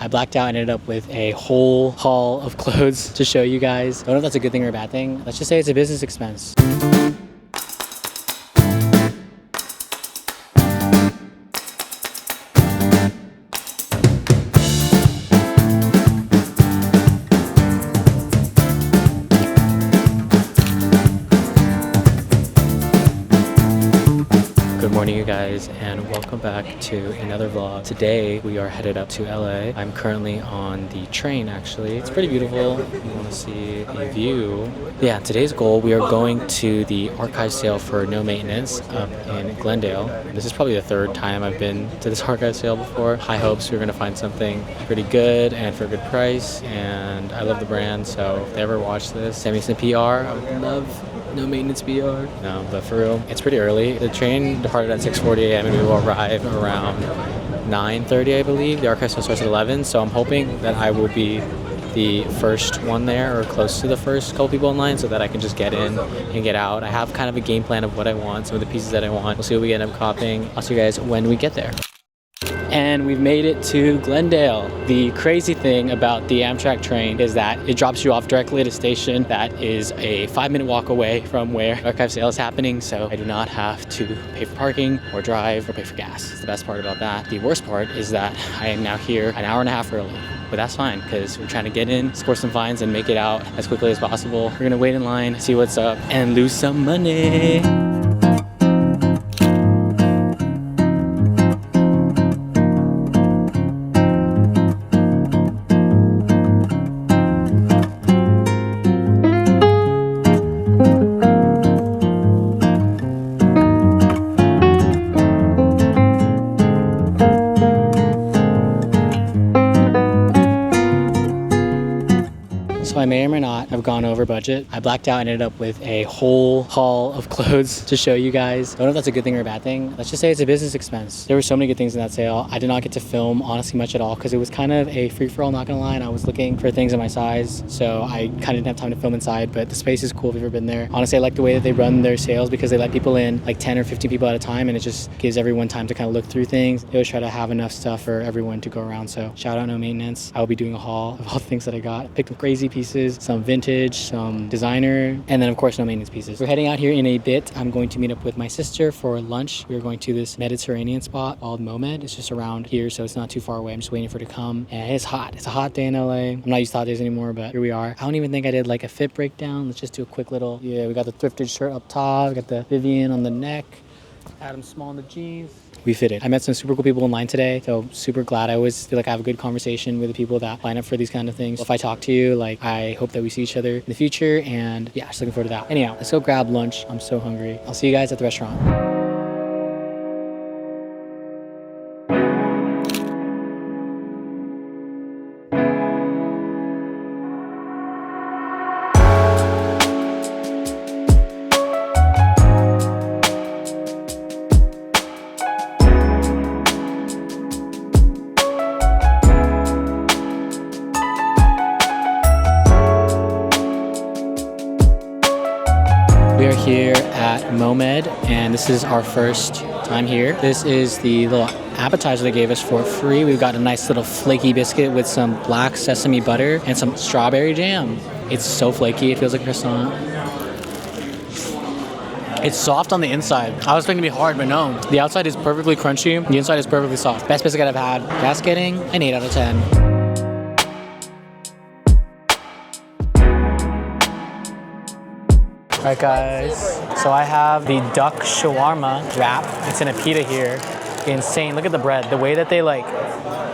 I blacked out and ended up with a whole haul of clothes to show you guys. I don't know if that's a good thing or a bad thing. Let's just say it's a business expense. Good morning, you guys, and welcome back to another vlog. Today we are headed up to LA. I'm currently on the train. Actually, it's pretty beautiful. If you want to see a view, yeah, today's goal, we are going to the archive sale for no maintenance up in Glendale. This is probably the third time I've been to this archive sale before. High hopes we're going to find something pretty good and for a good price, and I love the brand, so if they ever watch this, send me some PR. I would love no maintenance PR. No, but for real, it's pretty early. The train departed at 6:40 a.m. and we will arrive around 9:30, I believe. The archive sale starts at 11, so I'm hoping that I will be the first one there or close to the first couple people in line so that I can just get in and get out. I have kind of a game plan of what I want, some of the pieces that I want. We'll see what we end up copying. I'll see you guys when we get there. And we've made it to Glendale. The crazy thing about the Amtrak train is that it drops you off directly at a station that is a 5-minute walk away from where archive sale is happening, so I do not have to pay for parking or drive or pay for gas. It's the best part about that. The worst part is that I am now here an hour and a half early. But that's fine, because we're trying to get in, score some finds, and make it out as quickly as possible. We're gonna wait in line, see what's up, and lose some money. So I may or may not have gone over budget. I blacked out and ended up with a whole haul of clothes to show you guys. I don't know if that's a good thing or a bad thing. Let's just say it's a business expense. There were so many good things in that sale. I did not get to film honestly much at all because it was kind of a free-for-all, not gonna lie. And I was looking for things in my size, so I kind of didn't have time to film inside, but the space is cool if you've ever been there. Honestly, I like the way that they run their sales because they let people in like 10 or 15 people at a time, and it just gives everyone time to kind of look through things. They always try to have enough stuff for everyone to go around, so shout out No Maintenance. I will be doing a haul of all the things that I got. I picked some crazy pieces, some vintage, some designer, and then of course no maintenance pieces. We're heading out here in a bit. I'm going to meet up with my sister for lunch. We're going to this Mediterranean spot called Momed. It's just around here, so it's not too far away. I'm just waiting for it to come, and it's hot. It's a hot day in LA. I'm not used to hot days anymore, but here we are. I don't even think I did like a fit breakdown. Let's just do a quick little, yeah, we got the thrifted shirt up top, we got the Vivian on the neck, Adam Small on the jeans. We fitted. I met some super cool people in line today, so super glad. I always feel like I have a good conversation with the people that line up for these kind of things. If I talk to you, like, I hope that we see each other in the future, and yeah, just looking forward to that. Anyhow, let's go grab lunch. I'm so hungry. I'll see you guys at the restaurant. We are here at Momed, and this is our first time here. This is the little appetizer they gave us for free. We've got a nice little flaky biscuit with some black sesame butter and some strawberry jam. It's so flaky, it feels like a croissant. It's soft on the inside. I was expecting it to be hard, but no. The outside is perfectly crunchy, the inside is perfectly soft. Best biscuit I've had. That's getting an 8 out of 10. Alright guys, so I have the duck shawarma wrap. It's in a pita here. Insane, look at the bread. The way that they like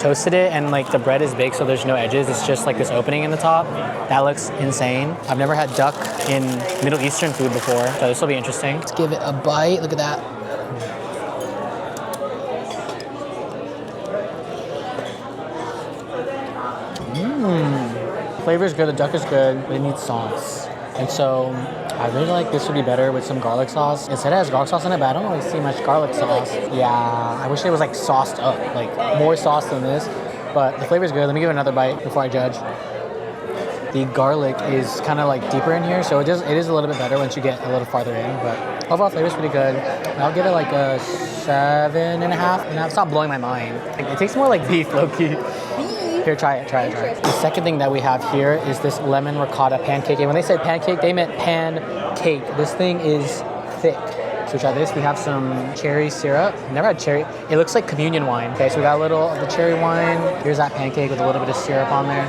toasted it, and like the bread is baked so there's no edges. It's just like this opening in the top. That looks insane. I've never had duck in Middle Eastern food before, so this will be interesting. Let's give it a bite, look at that. Flavor is good, the duck is good, but it needs sauce. And so I really like this would be better with some garlic sauce. It said it has garlic sauce in it, but I don't really see much garlic sauce. Yeah, I wish it was like sauced up, like more sauce than this. But the flavor is good. Let me give it another bite before I judge. The garlic is kind of like deeper in here, so it is a little bit better once you get a little farther in. But overall flavor is pretty good. I'll give it like a 7.5. And I've stopped blowing my mind. Like, it tastes more like beef, low-key. Here, try it, try it, try it. The second thing that we have here is this lemon ricotta pancake. And when they said pancake, they meant pan cake. This thing is thick. So try this. We have some cherry syrup. Never had cherry. It looks like communion wine. Okay, so we got a little of the cherry wine. Here's that pancake with a little bit of syrup on there.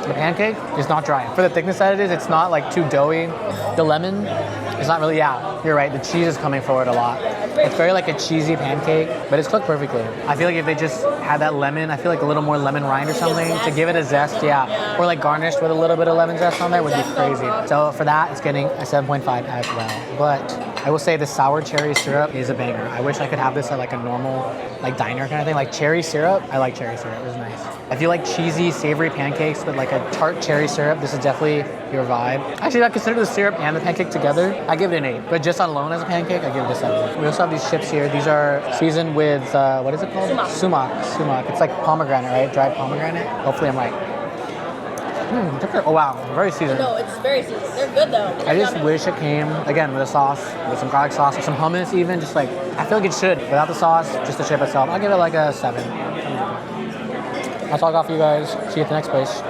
The pancake is not dry. For the thickness that it is, it's not like too doughy. The lemon is not really, yeah, you're right. The cheese is coming forward a lot. It's very like a cheesy pancake, but it's cooked perfectly. I feel like if they just had that lemon, I feel like a little more lemon rind or something to give it a zest, yeah. Or like garnished with a little bit of lemon zest on there would be crazy. So for that, it's getting a 7.5 as well. But I will say the sour cherry syrup is a banger. I wish I could have this at like a normal like diner kind of thing. Like cherry syrup, I like cherry syrup. It's nice. If you like cheesy, savory pancakes with like a tart cherry syrup, this is definitely your vibe. Actually, if I consider the syrup and the pancake together, I give it an 8. But just on alone as a pancake, I give it a 7. We also have these chips here. These are seasoned with, what is it called? Sumac. It's like pomegranate, right? Dried pomegranate. Hopefully I'm right. Oh wow, very seasoned. No, it's very seasoned. They're good though. I just wish it came, again, with a sauce, with some garlic sauce, or some hummus even, just like, I feel like it should. Without the sauce, just the chip itself, I'll give it like a 7. That's all I got for you guys. See you at the next place.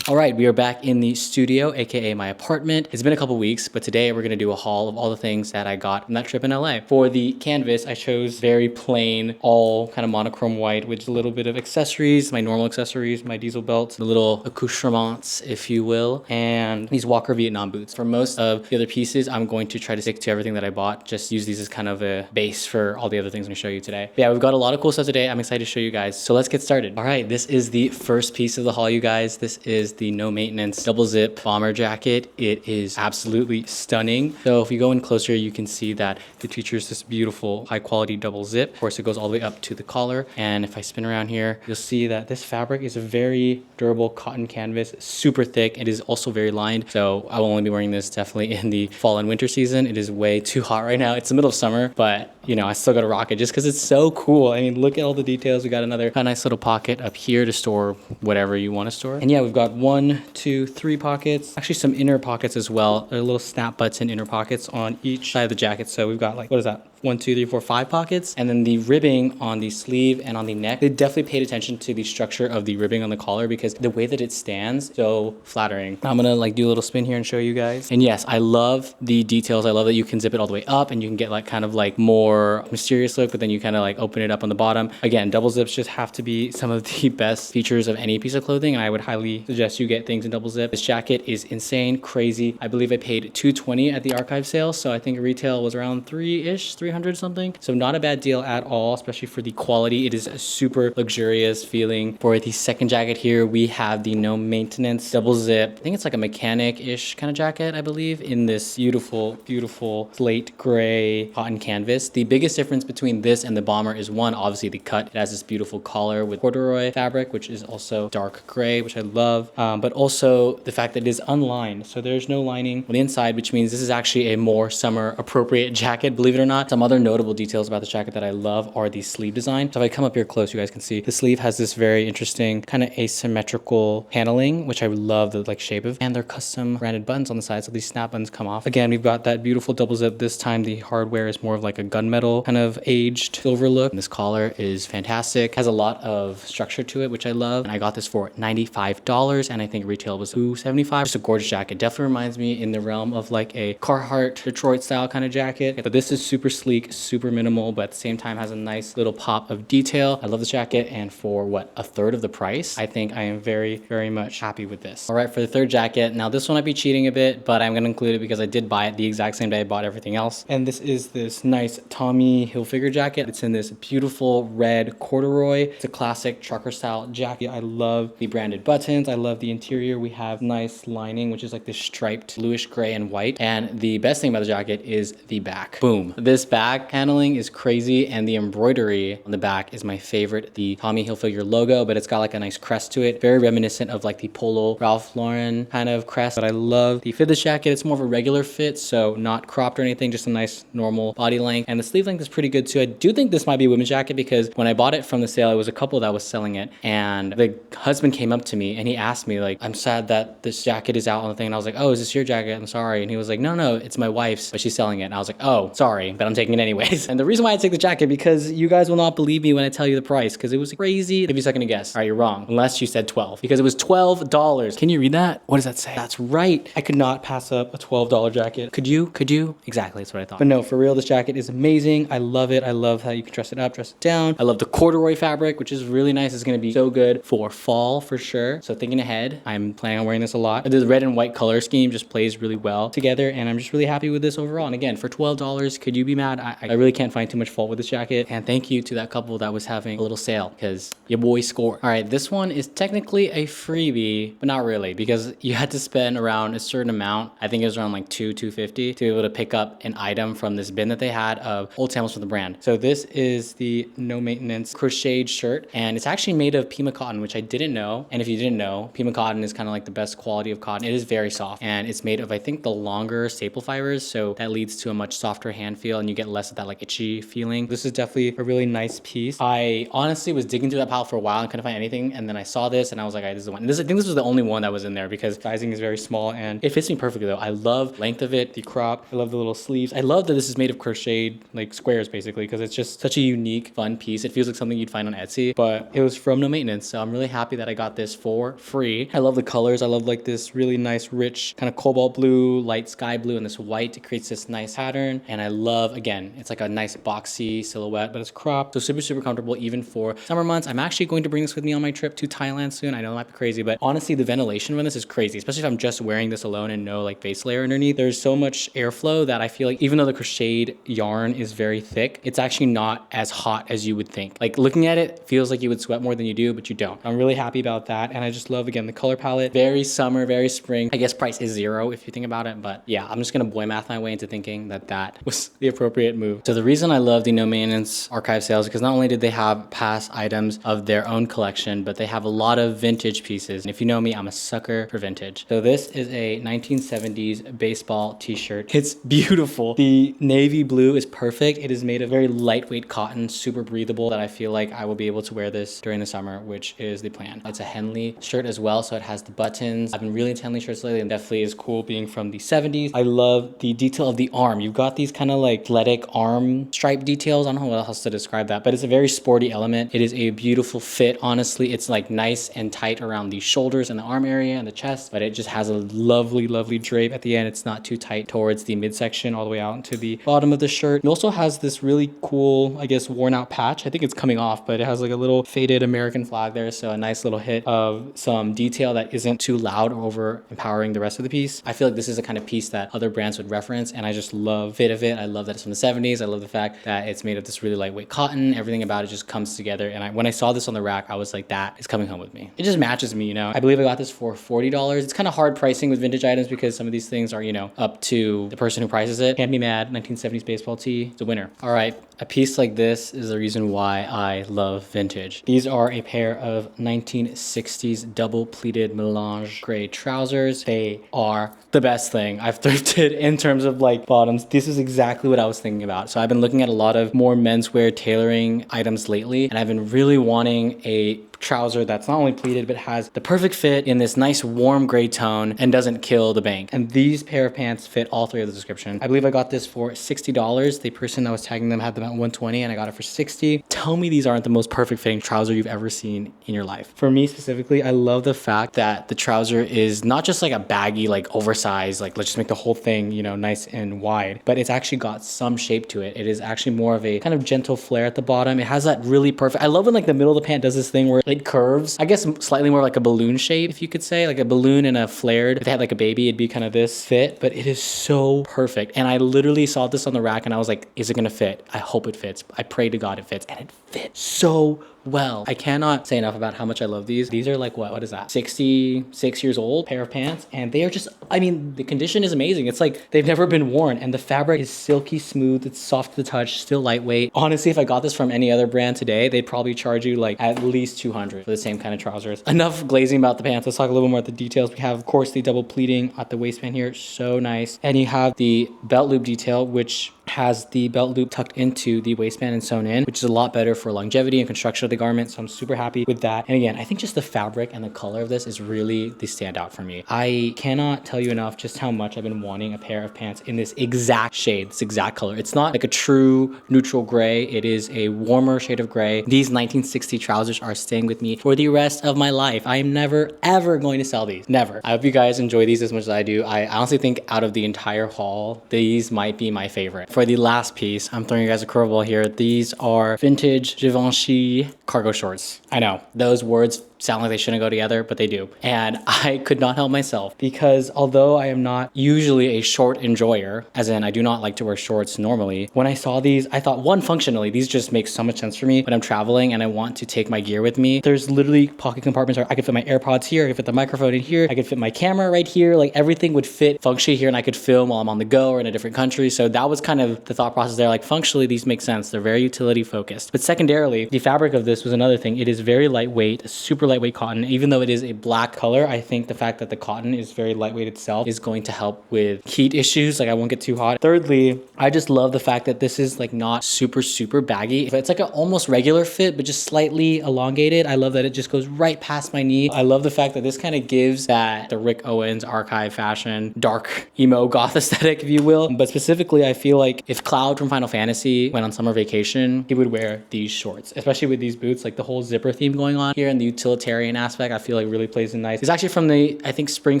All right, we are back in the studio, aka my apartment. It's been a couple weeks, but today we're gonna do a haul of all the things that I got from that trip in LA. For the canvas, I chose very plain, all kind of monochrome white with a little bit of accessories, my normal accessories, my diesel belt, the little accoutrements, if you will, and these Walker Vietnam boots. For most of the other pieces, I'm going to try to stick to everything that I bought, just use these as kind of a base for all the other things I'm gonna show you today. But yeah, we've got a lot of cool stuff today. I'm excited to show you guys. So let's get started. All right, this is the first piece of the haul, you guys. This is the no maintenance double zip bomber jacket. It is absolutely stunning. So if you go in closer, you can see that it features this beautiful high quality double zip. Of course, it goes all the way up to the collar. And if I spin around here, you'll see that this fabric is a very durable cotton canvas, super thick. It is also very lined. So I will only be wearing this definitely in the fall and winter season. It is way too hot right now. It's the middle of summer, but you know, I still gotta rock it just because it's so cool. I mean, look at all the details. We got another nice little pocket up here to store whatever you want to store. And yeah, we've got 1, 2, 3 pockets. Actually, some inner pockets as well. There are little snap button inner pockets on each side of the jacket. So we've got like, what is that? 1, 2, 3, 4, 5 pockets. And then the ribbing on the sleeve and on the neck, they definitely paid attention to the structure of the ribbing on the collar because the way that it stands, so flattering. I'm gonna like do a little spin here and show you guys. And yes, I love the details. I love that you can zip it all the way up and you can get like kind of like more mysterious look, but then you kind of like open it up on the bottom. Again, double zips just have to be some of the best features of any piece of clothing. And I would highly suggest you get things in double zip. This jacket is insane, crazy. I believe I paid $220 at the archive sale. So I think retail was around 300 something. So not a bad deal at all, especially for the quality. It is a super luxurious feeling. For the second jacket here, we have the no maintenance double zip. I think it's like a mechanic-ish kind of jacket, I believe, in this beautiful, beautiful slate gray cotton canvas. The biggest difference between this and the bomber is one, obviously the cut. It has this beautiful collar with corduroy fabric, which is also dark gray, which I love. But also the fact that it is unlined. So there's no lining on the inside, which means this is actually a more summer appropriate jacket, believe it or not. Some other notable details about the jacket that I love are the sleeve design. So if I come up here close, you guys can see the sleeve has this very interesting kind of asymmetrical paneling, which I love the like shape of, and they're custom branded buttons on the side. So these snap buttons come off. Again, we've got that beautiful double zip. This time the hardware is more of like a gunmetal kind of aged silver look. And this collar is fantastic. Has a lot of structure to it, which I love. And I got this for $95 and I think retail was $275. Just a gorgeous jacket. Definitely reminds me in the realm of like a Carhartt Detroit style kind of jacket. But this is super sleek, super minimal, but at the same time has a nice little pop of detail. I love this jacket, and for what, a third of the price, I think I am very, very much happy with this. All right, for the third jacket, now this one might be cheating a bit, but I'm gonna include it because I did buy it the exact same day I bought everything else. And this is this nice Tommy Hilfiger jacket. It's in this beautiful red corduroy. It's a classic trucker style jacket. I love the branded buttons. I love the interior. We have nice lining, which is like this striped bluish gray and white. And the best thing about the jacket is the back. Boom. This back paneling is crazy, and the embroidery on the back is my favorite. The Tommy Hilfiger logo, but it's got like a nice crest to it. Very reminiscent of like the Polo Ralph Lauren kind of crest. But I love the fit of this jacket. It's more of a regular fit, so not cropped or anything, just a nice normal body length. And the sleeve length is pretty good too. I do think this might be a women's jacket because when I bought it from the sale, it was a couple that was selling it. And the husband came up to me and he asked me like, I'm sad that this jacket is out on the thing. And I was like, oh, is this your jacket? I'm sorry. And he was like, no, it's my wife's, but she's selling it. And I was like, oh, sorry, but I'm taking it anyways. And the reason why I take the jacket, because you guys will not believe me when I tell you the price, because it was crazy. Give you a second to guess. All right, you're wrong. Unless you said 12, because it was $12. Can you read that? What does that say? That's right. I could not pass up a $12 jacket. Could you? Could you? Exactly. That's what I thought. But no, for real, this jacket is amazing. I love it. I love how you can dress it up, dress it down. I love the corduroy fabric, which is really nice. It's going to be so good for fall for sure. So thinking ahead, I'm planning on wearing this a lot. The red and white color scheme just plays really well together, and I'm just really happy with this overall. And again, for $12, could you be mad? I really can't find too much fault with this jacket. And thank you to that couple that was having a little sale, because your boy scored. All right, this one is technically a freebie, but not really, because you had to spend around a certain amount. I think it was around like $250 to be able to pick up an item from this bin that they had of old samples from the brand. So this is the no maintenance crocheted shirt, and it's actually made of Pima cotton, which I didn't know. And if you didn't know, Pima cotton is kind of like the best quality of cotton. It is very soft, and it's made of, I think, the longer staple fibers, so that leads to a much softer hand feel, and you get less of that like itchy feeling. This is definitely a really nice piece. I honestly was digging through that pile for a while and couldn't find anything, and then I saw this and I was like, all right, this is the one. I think this was the only one that was in there because sizing is very small, and it fits me perfectly though. I love length of it, the crop. I love the little sleeves. I love that this is made of crocheted like squares basically, because it's just such a unique, fun piece. It feels like something you'd find on Etsy, but it was from No Maintenance, so I'm really happy that I got this for free. I love the colors. I love like this really nice, rich kind of cobalt blue, light sky blue, and this white. It creates this nice pattern, and I love, again, it's like a nice boxy silhouette, but it's cropped, so super comfortable even for summer months. I'm actually going to bring this with me on my trip to Thailand soon. I know it might be crazy, but honestly, the ventilation on this is crazy, especially if I'm just wearing this alone and no like base layer underneath. There's so much airflow that I feel like even though the crocheted yarn is very thick, it's actually not as hot as you would think. Like looking at it, feels like you would sweat more than you do, but you don't. I'm really happy about that, and I just love, again, the color palette. Very summer, very spring. I guess price is $0 if you think about it, but yeah, I'm just gonna boy math my way into thinking that that was the appropriate move. So the reason I love the No Maintenance archive sales is because not only did they have past items of their own collection, but they have a lot of vintage pieces. And if you know me, I'm a sucker for vintage. So this is a 1970s baseball t-shirt. It's beautiful. The navy blue is perfect. It is made of very lightweight cotton, super breathable, that I feel like I will be able to wear this during the summer, which is the plan. It's a Henley shirt as well, so it has the buttons. I've been really into Henley shirts lately, and definitely is cool being from the 70s. I love the detail of the arm. You've got these kind of like athletic arm stripe details. I don't know what else to describe that, but it's a very sporty element. It is a beautiful fit. Honestly, it's like nice and tight around the shoulders and the arm area and the chest, but it just has a lovely drape at the end. It's not too tight towards the midsection all the way out into the bottom of the shirt. It also has this really cool, I guess, worn out patch. I think it's coming off, but it has like a little faded American flag there, so a nice little hit of some detail that isn't too loud or over empowering the rest of the piece. I feel like this is the kind of piece that other brands would reference, and I just love fit of it. I love that it's from the 70s. I love the fact that it's made of this really lightweight cotton. Everything about it just comes together, and when I saw this on the rack, I was like, that is coming home with me. It just matches me, you know. I believe I got this for $40. It's kind of hard pricing with vintage items because some of these things are, you know, up to the person who prices it. Can't be mad. 1970s baseball tee. It's a winner. All right. A piece like this is the reason why I love vintage. These are a pair of 1960s double pleated melange gray trousers. They are the best thing I've thrifted in terms of like bottoms. This is exactly what I was thinking about. So I've been looking at a lot of more menswear tailoring items lately, and I've been really wanting a trouser that's not only pleated but has the perfect fit in this nice warm gray tone and doesn't kill the bank. And these pair of pants fit all three of the description. I believe I got this for $60. The person that was tagging them had them at $120 and I got it for $60. tell me these aren't the most perfect fitting trouser you've ever seen in your life. For me specifically, I love the fact that the trouser is not just like a baggy, like oversized, like let's just make the whole thing, you know, nice and wide, but it's actually got some shape to it. It is actually more of a kind of gentle flare at the bottom. It has that really perfect, I love when like the middle of the pant does this thing where it curves, I guess slightly more like a balloon shape, if you could say, like a balloon and a flared. If they had like a baby, it'd be kind of this fit, but it is so perfect. And I literally saw this on the rack and I was like, is it gonna fit? I hope it fits. I pray to God it fits, and it fits so well. I cannot say enough about how much I love these. These are like, what is that? 66 years old pair of pants. And they are just, I mean, the condition is amazing. It's like they've never been worn, and the fabric is silky smooth. It's soft to the touch, still lightweight. Honestly, if I got this from any other brand today, they'd probably charge you like at least 200 for the same kind of trousers. Enough glazing about the pants. Let's talk a little more about the details. We have, of course, the double pleating at the waistband here. So nice. And you have the belt loop detail, which has the belt loop tucked into the waistband and sewn in, which is a lot better for longevity and construction of the garment. So I'm super happy with that. And again, I think just the fabric and the color of this is really the standout for me. I cannot tell you enough just how much I've been wanting a pair of pants in this exact shade, this exact color. It's not like a true neutral gray. It is a warmer shade of gray. These 1960 trousers are staying with me for the rest of my life. I am never, ever going to sell these. Never. I hope you guys enjoy these as much as I do. I honestly think out of the entire haul, these might be my favorite. For the last piece, I'm throwing you guys a curveball here. These are vintage Givenchy cargo shorts. I know, those words sound like they shouldn't go together, but they do. And I could not help myself, because although I am not usually a short enjoyer, as in I do not like to wear shorts normally, when I saw these, I thought, one, functionally, these just make so much sense for me when I'm traveling and I want to take my gear with me. There's literally pocket compartments where I could fit my AirPods here, I could fit the microphone in here, I could fit my camera right here, like everything would fit functionally here, and I could film while I'm on the go or in a different country. So that was kind of the thought process there. Like functionally, these make sense. They're very utility focused. But secondarily, the fabric of this was another thing. It is very lightweight, super lightweight cotton. Even though it is a black color, I think the fact that the cotton is very lightweight itself is going to help with heat issues. Like I won't get too hot. Thirdly, I just love the fact that this is like not super baggy. It's like an almost regular fit, but just slightly elongated. I love that it just goes right past my knee. I love the fact that this kind of gives that the Rick Owens archive fashion, dark emo goth aesthetic, if you will. But specifically, I feel like if Cloud from Final Fantasy went on summer vacation, he would wear these shorts, especially with these boots, like the whole zipper theme going on here and the utilitarian aspect, I feel like really plays in nice. It's actually from the, I think, spring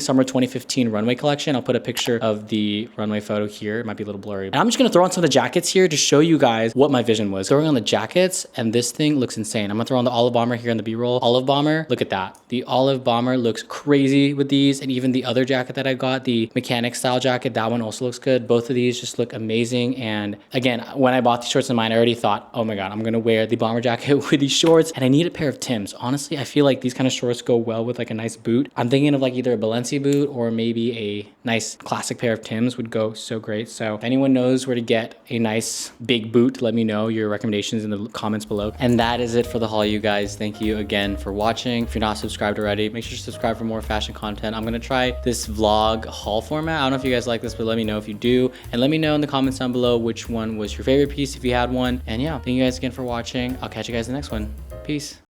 summer 2015 runway collection. I'll put a picture of the runway photo here. It might be a little blurry. And I'm just gonna throw on some of the jackets here to show you guys what my vision was. Throwing on the jackets, and this thing looks insane. I'm gonna throw on the olive bomber here in the B-roll. Olive bomber, look at that. The olive bomber looks crazy with these, and even the other jacket that I got, the mechanic style jacket, that one also looks good. Both of these just look amazing. And again, when I bought these shorts in mine, I already thought, oh my God, I'm gonna wear the bomber jacket with these shorts, and I need a pair of Tims. Honestly, I feel like these kind of shorts go well with like a nice boot. I'm thinking of like either a Balenci boot or maybe a nice classic pair of Tims would go so great. So if anyone knows where to get a nice big boot, let me know your recommendations in the comments below. And that is it for the haul, you guys. Thank you again for watching. If you're not subscribed already, make sure to subscribe for more fashion content. I'm gonna try this vlog haul format. I don't know if you guys like this, but let me know if you do. And let me know in the comments down below which one was your favorite piece if you had one. And yeah, thank you guys again for watching. I'll catch you guys in the next one. Peace.